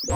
Hey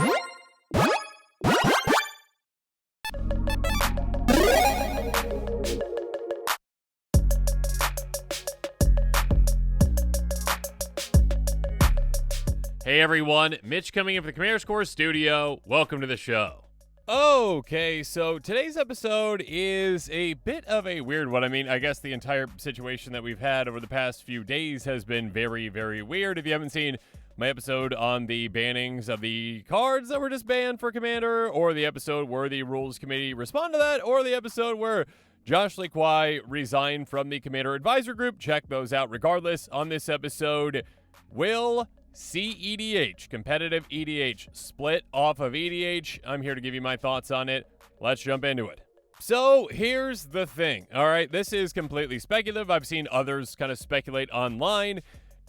everyone, Mitch coming in from the Commander Score studio. Welcome to the show. Okay, so today's episode is a bit of a weird one. I mean, I guess the entire situation that we've had over the past few days has been very, very weird. If you haven't seen my episode on the bannings of the cards that were just banned for Commander, or the episode where the Rules Committee responded to that, or the episode where Josh Lequai resigned from the Commander Advisor Group, check those out regardless. On this episode, will cEDH, competitive EDH, split off of EDH. I'm here to give you my thoughts on it. Let's jump into it. So here's the thing. All right, this is completely speculative. I've seen others kind of speculate online.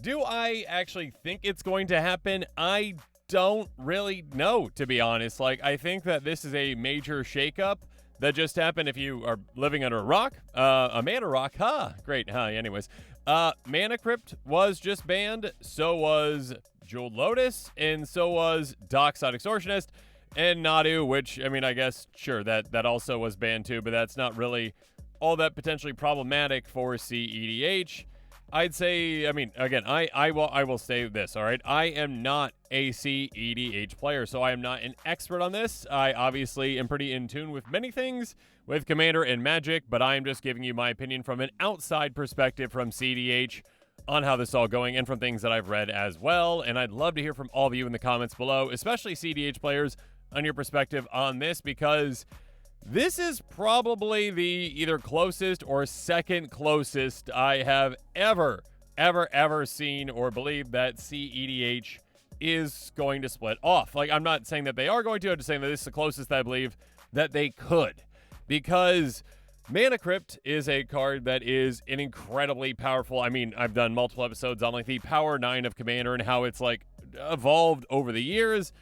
Do I actually think it's going to happen? I don't really know, to be honest. Like, I think that this is a major shakeup that just happened. If you are living under a rock, a mana rock, great, anyways. Mana Crypt was just banned, so was Jeweled Lotus, and so was Dockside Extortionist, and Nadu, which, I mean, I guess, sure, that also was banned too, but that's not really all that potentially problematic for cEDH. I'd say, I mean, again, I will say this, all right? I am not a cEDH player, so I am not an expert on this. I obviously am pretty in tune with many things with Commander and Magic, but I am just giving you my opinion from an outside perspective from cEDH on how this is all going and from things that I've read as well. And I'd love to hear from all of you in the comments below, especially cEDH players, on your perspective on this, because this is probably the either closest or second closest I have ever seen or believed that cEDH is going to split off. Like, I'm not saying that they are going to, I'm just saying that this is the closest I believe that they could. Because Mana Crypt is a card that is an incredibly powerful, I mean, I've done multiple episodes on like the Power 9 of Commander and how it's like evolved over the years.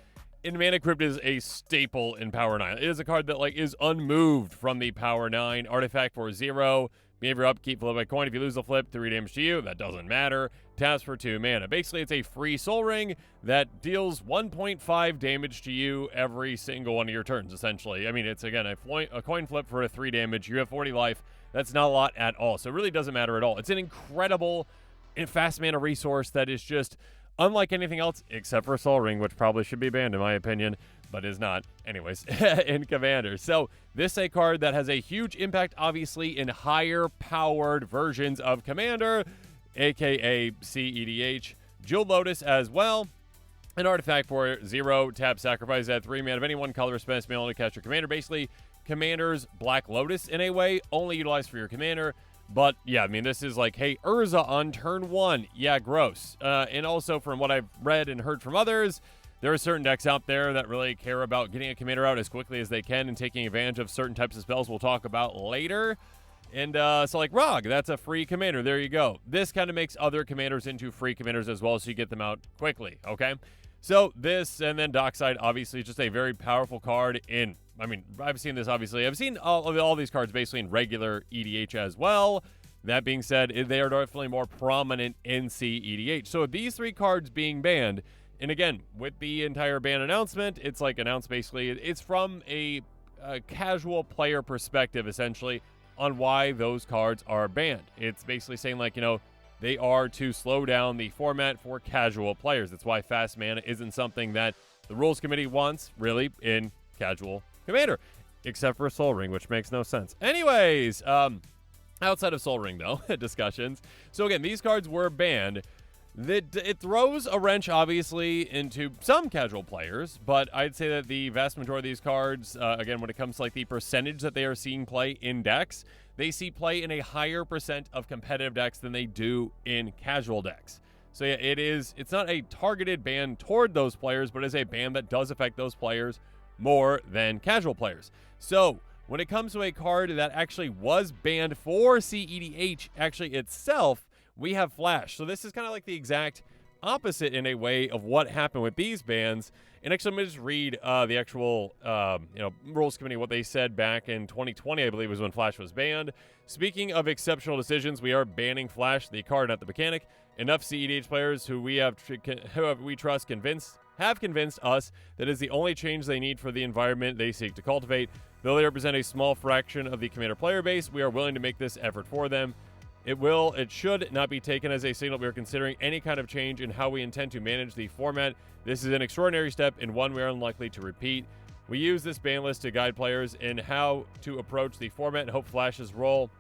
And Mana Crypt is a staple in Power 9. It is a card that like is unmoved from the Power 9. Artifact for 0. Behavior upkeep, flip by coin. If you lose the flip, 3 damage to you. That doesn't matter. Taps for 2 mana. Basically, it's a free Soul Ring that deals 1.5 damage to you every single one of your turns, essentially. I mean, it's, again, a coin flip for a 3 damage. You have 40 life. That's not a lot at all. So it really doesn't matter at all. It's an incredible fast mana resource that is just unlike anything else, except for Soul Ring, which probably should be banned, in my opinion, but is not, anyways, in Commander. So this is a card that has a huge impact, obviously, in higher-powered versions of Commander, a.k.a. cEDH. Jeweled Lotus as well. An artifact for 0, tap, sacrifice, add 3 mana of any one color, spend spell to cast your Commander. Basically, Commander's Black Lotus, in a way, only utilized for your Commander. But, yeah, I mean, this is like, hey, Urza on turn 1. Yeah, gross. And also, from what I've read and heard from others, there are certain decks out there that really care about getting a Commander out as quickly as they can and taking advantage of certain types of spells we'll talk about later. And so, like, Rog, that's a free Commander. There you go. This kind of makes other Commanders into free Commanders as well, so you get them out quickly, okay? So, this, and then Dockside, obviously, is just a very powerful card in, I mean, I've seen this, obviously. I've seen all these cards basically in regular EDH as well. That being said, they are definitely more prominent in cEDH. So, these 3 cards being banned, and again, with the entire ban announcement, it's like announced basically, it's from a casual player perspective, essentially, on why those cards are banned. It's basically saying, like, you know, they are to slow down the format for casual players. That's why fast mana isn't something that the Rules Committee wants, really, in casual Commander, except for Soul Ring, which makes no sense. Anyways, outside of Soul Ring, though, discussions. So again, these cards were banned. It throws a wrench, obviously, into some casual players, but I'd say that the vast majority of these cards, again, when it comes to like the percentage that they are seeing play in decks, they see play in a higher percent of competitive decks than they do in casual decks. So yeah, it's not a targeted ban toward those players, but is a ban that does affect those players more than casual players. So when it comes to a card that actually was banned for cEDH actually itself, we have Flash. So this is kind of like the exact opposite in a way of what happened with these bans. And actually, I'm going to just read the actual Rules Committee, what they said back in 2020, I believe was when Flash was banned. Speaking of exceptional decisions, we are banning Flash, the card, not the mechanic. Enough cEDH players who we trust convinced have convinced us that is the only change they need for the environment they seek to cultivate. Though they represent a small fraction of the Commander player base, we are willing to make this effort for them. It should not be taken as a signal we are considering any kind of change in how we intend to manage the format. This is an extraordinary step and one we are unlikely to repeat. We use this ban list to guide players in how to approach the format and hope Flash's role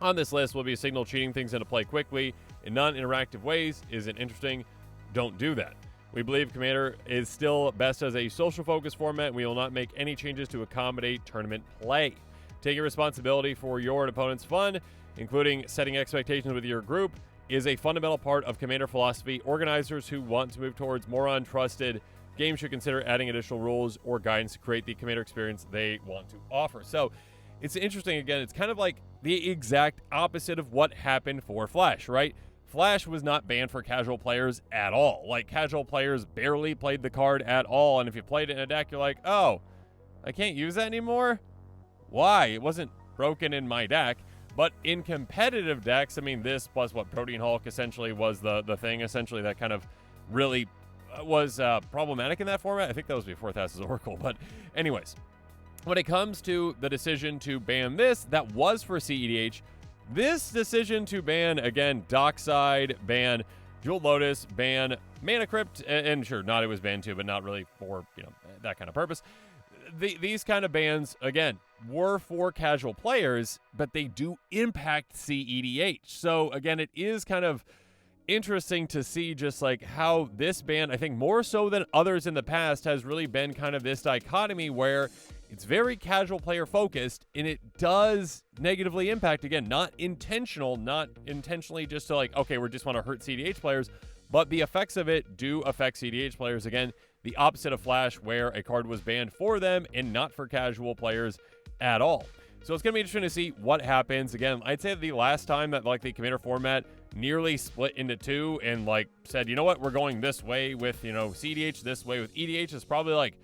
on this list will be a signal cheating things into play quickly in non-interactive ways isn't interesting. Don't do that. We believe Commander is still best as a social-focused format, and we will not make any changes to accommodate tournament play. Taking responsibility for your opponent's fun, including setting expectations with your group, is a fundamental part of Commander philosophy. Organizers who want to move towards more untrusted games should consider adding additional rules or guidance to create the Commander experience they want to offer. So it's interesting, again, it's kind of like the exact opposite of what happened for Flash, right? Flash was not banned for casual players at all. Like, casual players barely played the card at all, and if you played it in a deck, you're like, oh, I can't use that anymore? Why? It wasn't broken in my deck. But in competitive decks, I mean, this plus what Protean Hulk essentially was the thing, essentially, that kind of really was problematic in that format. I think that was before Thassa's Oracle. But anyways, when it comes to the decision to ban this, that was for cEDH. This decision to ban, again, Dockside, ban Jewel Lotus, ban Mana Crypt, and sure, Nadu was banned too, but not really for, that kind of purpose. These kind of bans, again, were for casual players, but they do impact cEDH. So, again, it is kind of interesting to see just like how this ban, I think more so than others in the past, has really been kind of this dichotomy where it's very casual player focused, and it does negatively impact, again, not intentionally just to like, okay, we just want to hurt cEDH players, but the effects of it do affect cEDH players. Again, the opposite of Flash, where a card was banned for them and not for casual players at all. So it's going to be interesting to see what happens. Again, I'd say the last time that like the Commander format nearly split into two and like said, you know what, we're going this way with, cEDH, this way with EDH is probably like,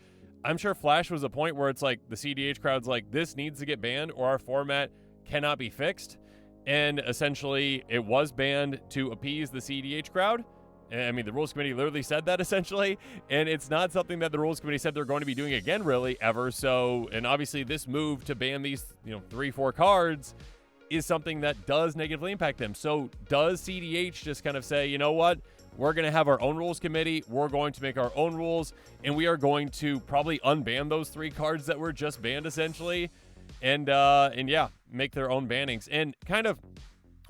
I'm sure Flash was a point where it's like the cEDH crowd's like, this needs to get banned or our format cannot be fixed. And essentially it was banned to appease the cEDH crowd. I mean, the rules committee literally said that essentially, and it's not something that the rules committee said they're going to be doing again really ever. So, and obviously this move to ban these, 3-4 cards is something that does negatively impact them. So does cEDH just kind of say, you know what? We're going to have our own rules committee. We're going to make our own rules, and we are going to probably unban those 3 cards that were just banned essentially, and yeah, make their own bannings. And kind of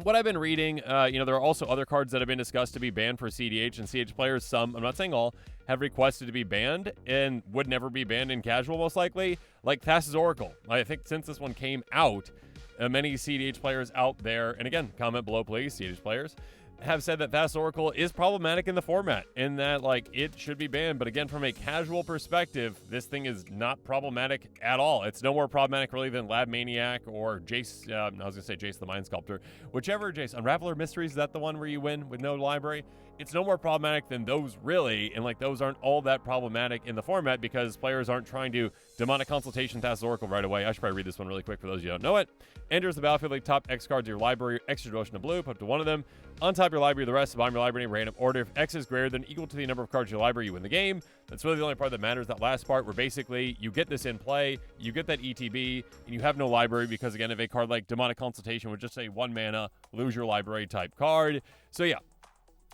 what I've been reading, there are also other cards that have been discussed to be banned for cEDH, and cEDH players, some, I'm not saying all, have requested to be banned and would never be banned in casual most likely, like Thassa's Oracle. I think since this one came out, many cEDH players out there, and again, comment below please, cEDH players, have said that Thassa's Oracle is problematic in the format and that like it should be banned. But again, from a casual perspective, this thing is not problematic at all. It's no more problematic really than Lab Maniac or Jace. I was gonna say Jace the Mind Sculptor, whichever. Jace Unraveler Mysteries, is that the one where you win with no library? It's no more problematic than those really, and like those aren't all that problematic in the format because players aren't trying to demonic consultation Thassa's Oracle right away. I should probably read this one really quick for those of you who don't know it. Enters the battlefield like top X cards of your library, extra devotion to blue, put up to one of them. On top of your library, the rest, bottom of your library in random order. If X is greater than equal to the number of cards in your library, you win the game. That's really the only part that matters, that last part, where basically you get this in play, you get that ETB, and you have no library because, again, if a card like Demonic Consultation would just say 1 mana, lose your library type card. So, yeah.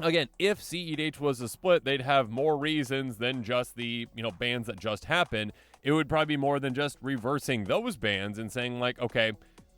Again, if cEDH was a split, they'd have more reasons than just the, bans that just happened. It would probably be more than just reversing those bans and saying, like, okay,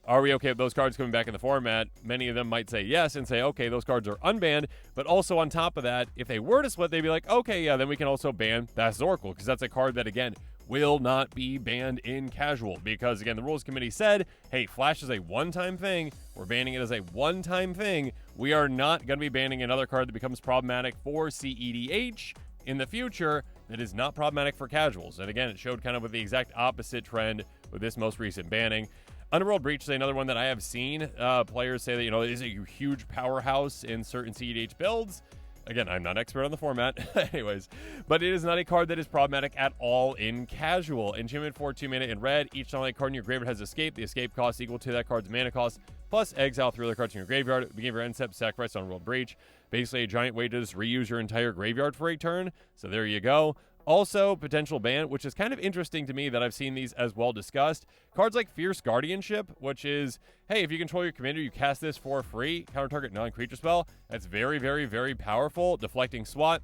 are we okay with those cards coming back in the format? Many of them might say yes and say, okay, those cards are unbanned. But also on top of that, if they were to split, they'd be like, okay, yeah, then we can also ban Thassa's Oracle because that's a card that, again, will not be banned in casual because, again, the rules committee said, hey, Flash is a one-time thing. We're banning it as a one-time thing. We are not going to be banning another card that becomes problematic for cEDH in the future that is not problematic for casuals. And again, it showed kind of with the exact opposite trend with this most recent banning. Underworld Breach is another one that I have seen players say that, it is a huge powerhouse in certain cEDH builds. Again, I'm not an expert on the format, anyways, but it is not a card that is problematic at all in casual. Enchantment for 2 mana in red. Each non-land card in your graveyard has escape. The escape cost equal to that card's mana cost, plus exile 3 other cards in your graveyard. Begin your end step, sacrifice Underworld Breach. basically a giant way to just reuse your entire graveyard for a turn. So there you go. Also, potential ban, which is kind of interesting to me that I've seen these as well discussed. Cards like Fierce Guardianship, which is, hey, if you control your commander, you cast this for free, counter target non-creature spell. That's very, very, very powerful. Deflecting SWAT.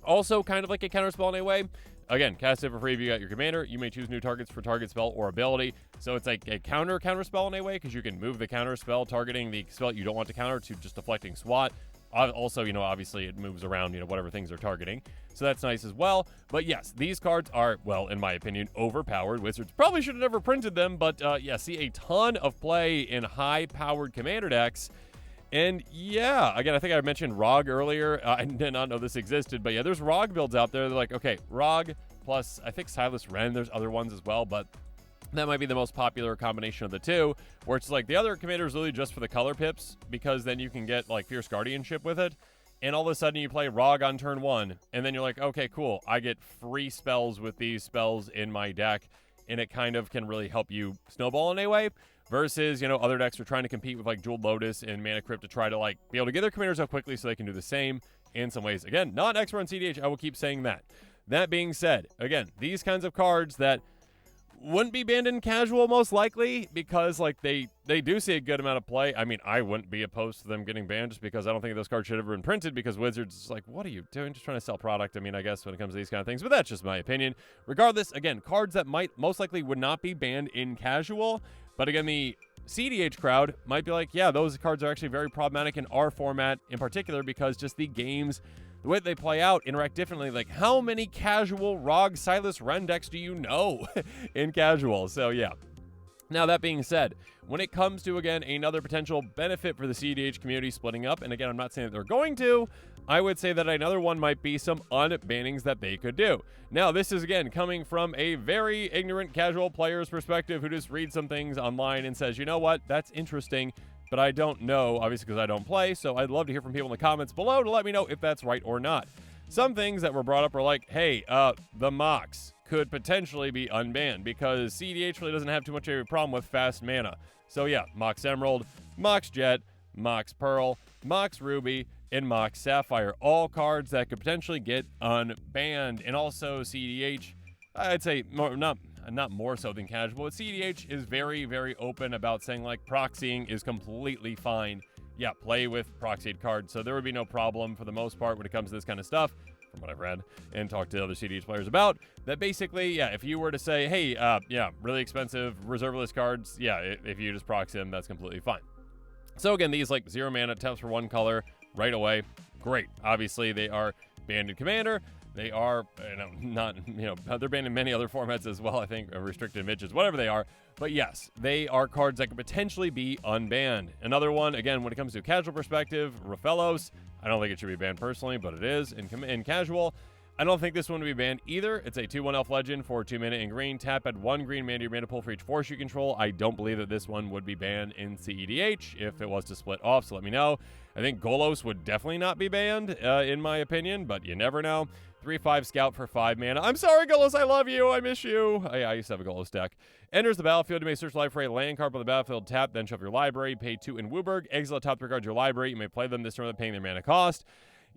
Also kind of like a counter spell in a way. Again, cast it for free if you got your commander. You may choose new targets for target spell or ability. So it's like a counter spell in a way, because you can move the counter spell targeting the spell you don't want to counter to just deflecting SWAT. Also, obviously it moves around, whatever things they're targeting. So that's nice as well. But yes, these cards are, well, in my opinion, overpowered. Wizards probably should have never printed them, but yeah, see a ton of play in high-powered commander decks. And yeah, again, I think I mentioned ROG earlier. I did not know this existed, but yeah, there's ROG builds out there. They're like, okay, ROG plus, I think, Silas Wren. There's other ones as well, but that might be the most popular combination of the two, where it's like the other commander is really just for the color pips, because then you can get like Fierce Guardianship with it, and all of a sudden you play ROG on turn 1, and then you're like, okay, cool, I get free spells with these spells in my deck, and it kind of can really help you snowball in a way, versus, other decks are trying to compete with like Jeweled Lotus and Mana Crypt to try to like be able to get their commanders out quickly so they can do the same in some ways. Again, not an expert on cEDH, I will keep saying that. That being said, again, these kinds of cards that wouldn't be banned in casual most likely, because like they do see a good amount of play. I mean, I wouldn't be opposed to them getting banned, just because I don't think those cards should have been printed, because Wizards is like, what are you doing? Just trying to sell product. I mean, I guess when it comes to these kind of things, but that's just my opinion. Regardless, again, cards that might most likely would not be banned in casual, but again, the cEDH crowd might be like, yeah, those cards are actually very problematic in our format in particular, because just the games, the way they play out, interact differently. Like, how many casual ROG Silas Wren decks do you know in casual? So, yeah. Now, that being said, when it comes to, again, another potential benefit for the cEDH community splitting up, and again, I'm not saying that they're going to, I would say that another one might be some unbannings that they could do. Now, this is, again, coming from a very ignorant casual player's perspective who just reads some things online and says, you know what, that's interesting, but I don't know, obviously, because I don't play, so I'd love to hear from people in the comments below to let me know if that's right or not. Some things that were brought up are like, hey, the Mox could potentially be unbanned, because cEDH really doesn't have too much of a problem with fast mana. So yeah, Mox Emerald, Mox Jet, Mox Pearl, Mox Ruby, and Mox Sapphire, all cards that could potentially get unbanned. And also cEDH, I'd say not more so than casual, but cEDH is very, very open about saying like proxying is completely fine. Yeah, play with proxied cards. So there would be no problem for the most part when it comes to this kind of stuff, from what I've read and talked to other cEDH players about, that basically, yeah, if you were to say, hey, yeah, really expensive reserveless cards, yeah, if you just proxy them, that's completely fine. So again, these like 0 mana taps for 1 color right away, great. Obviously, they are banned in Commander. They are, they're banned in many other formats as well, I think, restricted Mitches, whatever they are. But yes, they are cards that could potentially be unbanned. Another one, again, when it comes to a casual perspective, Raphaelos, I don't think it should be banned personally, but it is in casual. I don't think this one would be banned either. It's a 2/1 elf legend for 2 mana in green. Tap at 1 green mana to your mana pool for each force you control. I don't believe that this one would be banned in cEDH if it was to split off, so let me know. I think Golos would definitely not be banned, in my opinion, but you never know. 3/5 Scout for 5 mana. I'm sorry, Golos, I love you. I miss you. I used to have a Golos deck. Enters the battlefield. You may search life for a land card on the battlefield. Tap, then shuffle your library. Pay 2 in Wooburg. Exile top 3 cards of your library. You may play them this turn without paying their mana cost.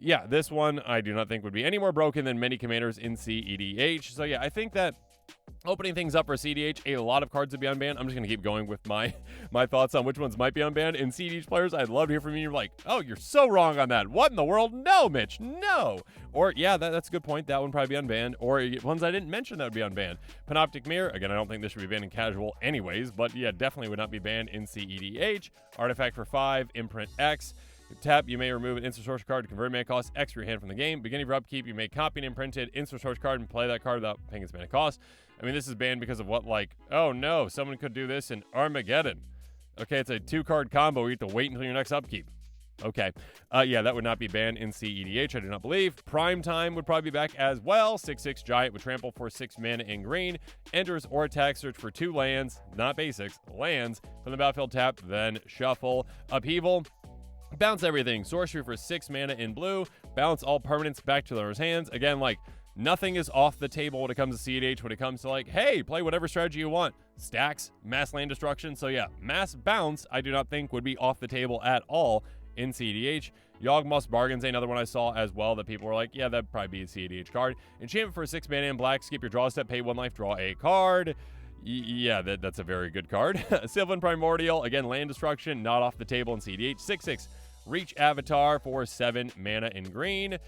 Yeah, this one I do not think would be any more broken than many commanders in cEDH. So yeah, I think that opening things up for cEDH, a lot of cards would be unbanned. I'm just going to keep going with my thoughts on which ones might be unbanned. In cEDH players, I'd love to hear from you. You're like, oh, you're so wrong on that. What in the world? No, Mitch, no. Or, yeah, that's a good point. That one probably be unbanned. Or ones I didn't mention that would be unbanned. Panoptic Mirror, again, I don't think this should be banned in casual anyways, but yeah, definitely would not be banned in cEDH. Artifact for 5, Imprint X. Tap, you may remove an instant source card to convert mana cost X for your hand from the game. Beginning of your upkeep, you may copy an imprinted instant source card and play that card without paying its mana cost. I mean, this is banned because of what, like, oh no, someone could do this in Armageddon. Okay, it's a 2-card combo. You have to wait until your next upkeep. Okay. Yeah, that would not be banned in cEDH, I do not believe. Prime Time would probably be back as well. 6/6 Giant with trample for 6 mana in green. Enters or attacks, search for 2 lands, not basics, lands, from the battlefield tap, then shuffle. Upheaval. Bounce everything. Sorcery for 6 mana in blue. Bounce all permanents back to their hands. Again, like, nothing is off the table when it comes to cEDH, when it comes to, like, hey, play whatever strategy you want. Stacks, mass land destruction. So, yeah, mass bounce, I do not think would be off the table at all in cEDH. Yawgmoth's Bargain's another one I saw as well that people were like, yeah, that'd probably be a cEDH card. Enchantment for 6 mana in black, skip your draw step, pay 1 life, draw a card. Yeah, that's a very good card. Sylvan Primordial, again, land destruction, not off the table in cEDH. 6/6, Reach Avatar for 7 mana in green.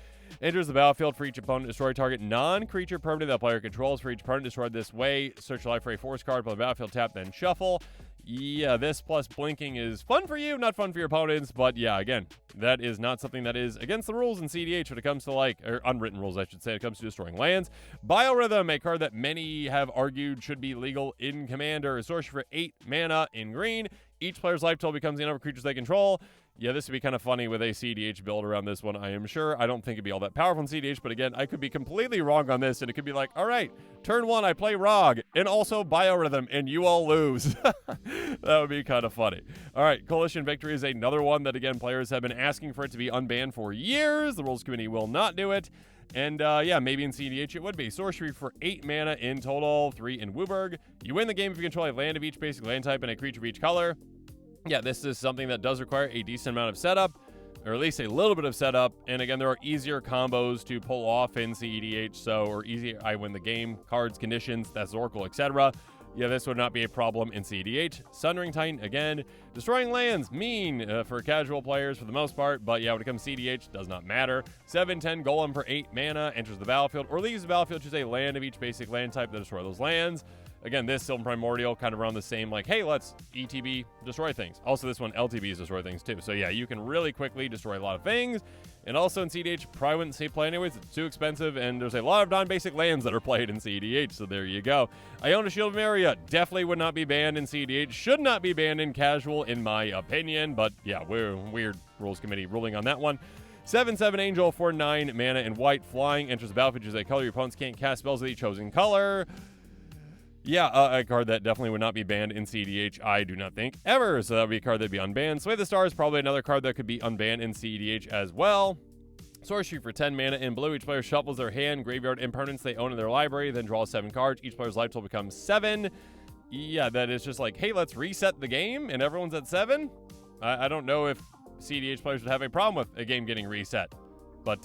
Enters the battlefield for each opponent, destroy target non-creature permanent that player controls. For each opponent destroyed this way, search your life for a force card, play the battlefield, tap, then shuffle. Yeah, this plus blinking is fun for you, not fun for your opponents, but yeah, again, that is not something that is against the rules in cEDH when it comes to or unwritten rules, I should say, when it comes to destroying lands. Biorhythm, a card that many have argued should be legal in Commander, is sorcery for 8 mana in green. Each player's life total becomes the number of creatures they control. Yeah, this would be kind of funny with a cEDH build around this one, I am sure. I don't think it'd be all that powerful in cEDH, but again, I could be completely wrong on this, and it could be like, all right, turn 1, I play Rog, and also Biorhythm, and you all lose. That would be kind of funny. All right, Coalition Victory is another one that, again, players have been asking for it to be unbanned for years. The Rules Committee will not do it. And, yeah, maybe in cEDH it would be. Sorcery for 8 mana in total, 3 in Wooburg. You win the game if you control a land of each basic land type and a creature of each color. Yeah, this is something that does require a decent amount of setup, or at least a little bit of setup. And again, there are easier combos to pull off in cEDH, or easier I win the game, cards, conditions, that's Oracle, etc. Yeah, this would not be a problem in cEDH. Sundering Titan, again, destroying lands, mean for casual players for the most part, but yeah, when it comes to cEDH, does not matter. 7/10 Golem for 8 mana, enters the battlefield, or leaves the battlefield, choose a land of each basic land type to destroy those lands. Again, this Sylvan Primordial kind of around the same, like, hey, let's ETB, destroy things. Also, this one, LTBs destroy things too. So yeah, you can really quickly destroy a lot of things. And also in cEDH, probably wouldn't say play anyways. It's too expensive, and there's a lot of non-basic lands that are played in cEDH, so there you go. Iona Shield of Maria definitely would not be banned in cEDH. Should not be banned in casual, in my opinion. But yeah, weird Rules Committee ruling on that one. 7/7 Angel for 9 mana in white. Flying, enters the battlefield, chooses a color. Your opponents can't cast spells of the chosen color. Yeah, a card that definitely would not be banned in cEDH, I do not think, ever. So that would be a card that would be unbanned. Sway the Stars, probably another card that could be unbanned in cEDH as well. Sorcery for 10 mana in blue. Each player shuffles their hand, graveyard, and permanents they own in their library, then draws 7 cards. Each player's life total becomes 7. Yeah, that is just like, hey, let's reset the game, and everyone's at 7? I don't know if cEDH players would have a problem with a game getting reset. But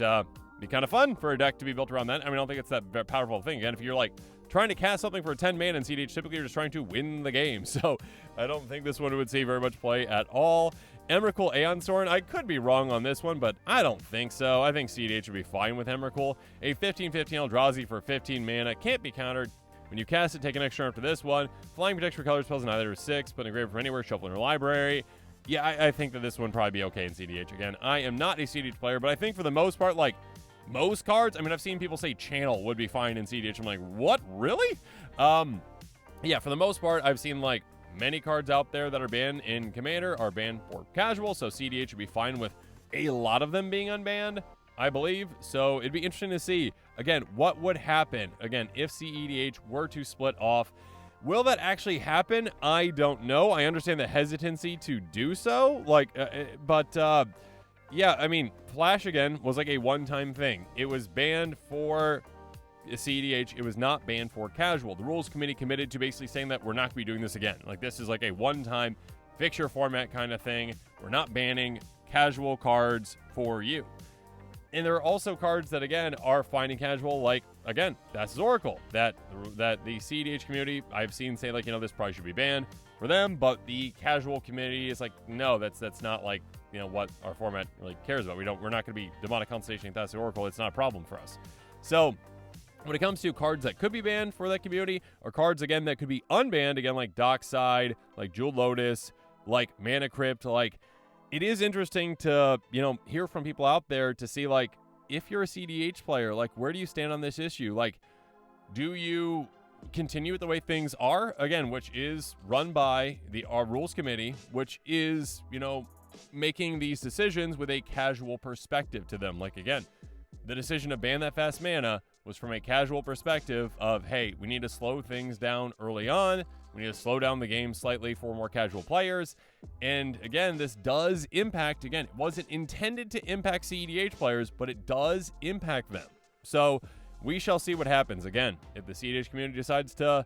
be kind of fun for a deck to be built around that. I mean, I don't think it's that very powerful thing. Again, if you're like trying to cast something for 10 mana in cEDH, typically you're just trying to win the game. So I don't think this one would see very much play at all. Emrakul Aeon Sorin, I could be wrong on this one, but I don't think so. I think cEDH would be fine with Emrakul. A 15/15 Eldrazi for 15 mana, can't be countered. When you cast it, take an extra after this one. Flying protects for color spells in either 6, put in a grave from anywhere, shuffle in your library. Yeah, I think that this one would probably be okay in cEDH. Again, I am not a cEDH player, but I think for the most part, like, most cards, I mean, I've seen people say Channel would be fine in cEDH. I'm like, what? Really? Yeah, for the most part, I've seen, like, many cards out there that are banned in Commander are banned for casual, so cEDH would be fine with a lot of them being unbanned, I believe. So it'd be interesting to see, again, what would happen, again, if cEDH were to split off. Will that actually happen? I don't know. I understand the hesitancy to do so, like, yeah, I mean, Flash, again, was like a one-time thing. It was banned for cEDH. It was not banned for casual. The Rules Committee committed to basically saying that we're not going to be doing this again. Like, this is like a one-time fixture format kind of thing. We're not banning casual cards for you. And there are also cards that, again, are fine in casual, like, again, that's Oracle. That the cEDH community, I've seen say, like, you know, this probably should be banned for them, but the casual community is like, no, that's not, like, you know, what our format really cares about. We're not going to be Demonic Constellation, that's the Oracle. It's not a problem for us. So when it comes to cards that could be banned for that community, or cards, again, that could be unbanned, again, like Dockside, like Jeweled Lotus, like Mana Crypt, like, it is interesting to, you know, hear from people out there to see, like, if you're a cEDH player, like, where do you stand on this issue? Like, do you continue with the way things are, again, which is run by our Rules Committee, which is, you know, making these decisions with a casual perspective to them. Like, again, the decision to ban that fast mana was from a casual perspective of, hey, we need to slow things down early on. We need to slow down the game slightly for more casual players. And again, this does impact, again, it wasn't intended to impact cEDH players, but it does impact them. So we shall see what happens. Again, if the cEDH community decides to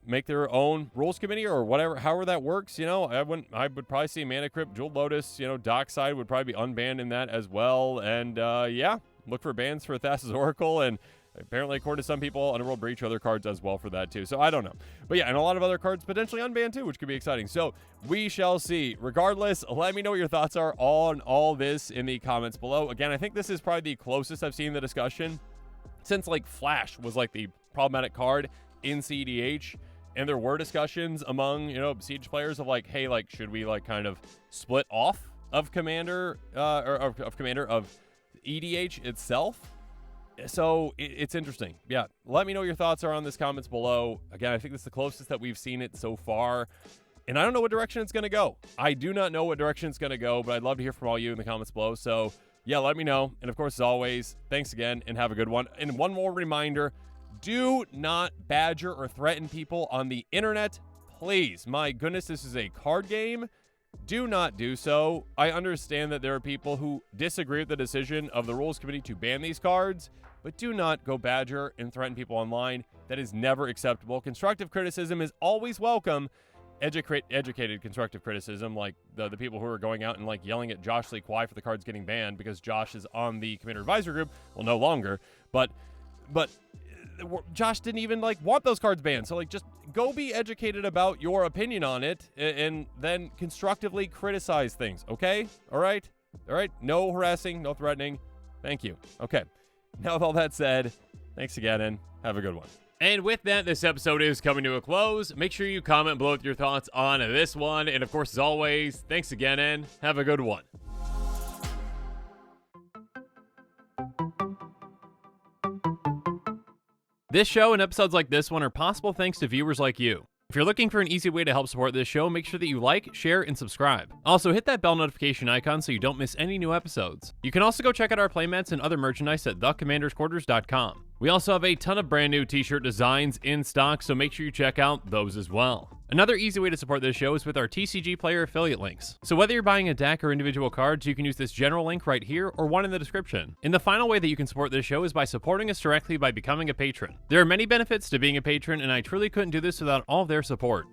make their own rules committee or whatever, however that works. I would probably see Mana Crypt, Jeweled Lotus, Dockside would probably be unbanned in that as well. And look for bans for Thassa's Oracle, and apparently, according to some people, Underworld Breach, other cards as well for that too. So I don't know. But yeah, and a lot of other cards potentially unbanned too, which could be exciting. So we shall see. Regardless, let me know what your thoughts are on all this in the comments below. Again, I think this is probably the closest I've seen the discussion since like Flash was like the problematic card in cEDH. And there were discussions among, Siege players of like, hey, like, should we like kind of split off of Commander of EDH itself? So it's interesting. Yeah, let me know what your thoughts are on this comments below. Again, I think this is the closest that we've seen it so far. And I don't know what direction it's going to go. I do not know what direction it's going to go, but I'd love to hear from all you in the comments below. So yeah, let me know. And of course, as always, thanks again and have a good one. And one more reminder, do not badger or threaten people on the internet. Please, my goodness, this is a card game. Do not do so. I understand that there are people who disagree with the decision of the rules committee to ban these cards, but do not go badger and threaten people online. That is never acceptable. Constructive criticism is always welcome. Educated constructive criticism, like the people who are going out and like yelling at Josh Lee Kwai for the cards getting banned because Josh is on the Commander Advisor group. Well, no longer, but Josh didn't even like want those cards banned. So like, just go be educated about your opinion on it and then constructively criticize things. Okay. All right. No harassing, no threatening. Thank you. Okay. Now with all that said, thanks again and have a good one. And with that, this episode is coming to a close. Make sure you comment below with your thoughts on this one. And of course, as always, thanks again and have a good one. This show and episodes like this one are possible thanks to viewers like you. If you're looking for an easy way to help support this show, make sure that you like, share, and subscribe. Also, hit that bell notification icon so you don't miss any new episodes. You can also go check out our playmats and other merchandise at thecommandersquarters.com. We also have a ton of brand new t-shirt designs in stock, so make sure you check out those as well. Another easy way to support this show is with our TCG Player affiliate links. So whether you're buying a deck or individual cards, you can use this general link right here or one in the description. And the final way that you can support this show is by supporting us directly by becoming a patron. There are many benefits to being a patron, and I truly couldn't do this without all of their support.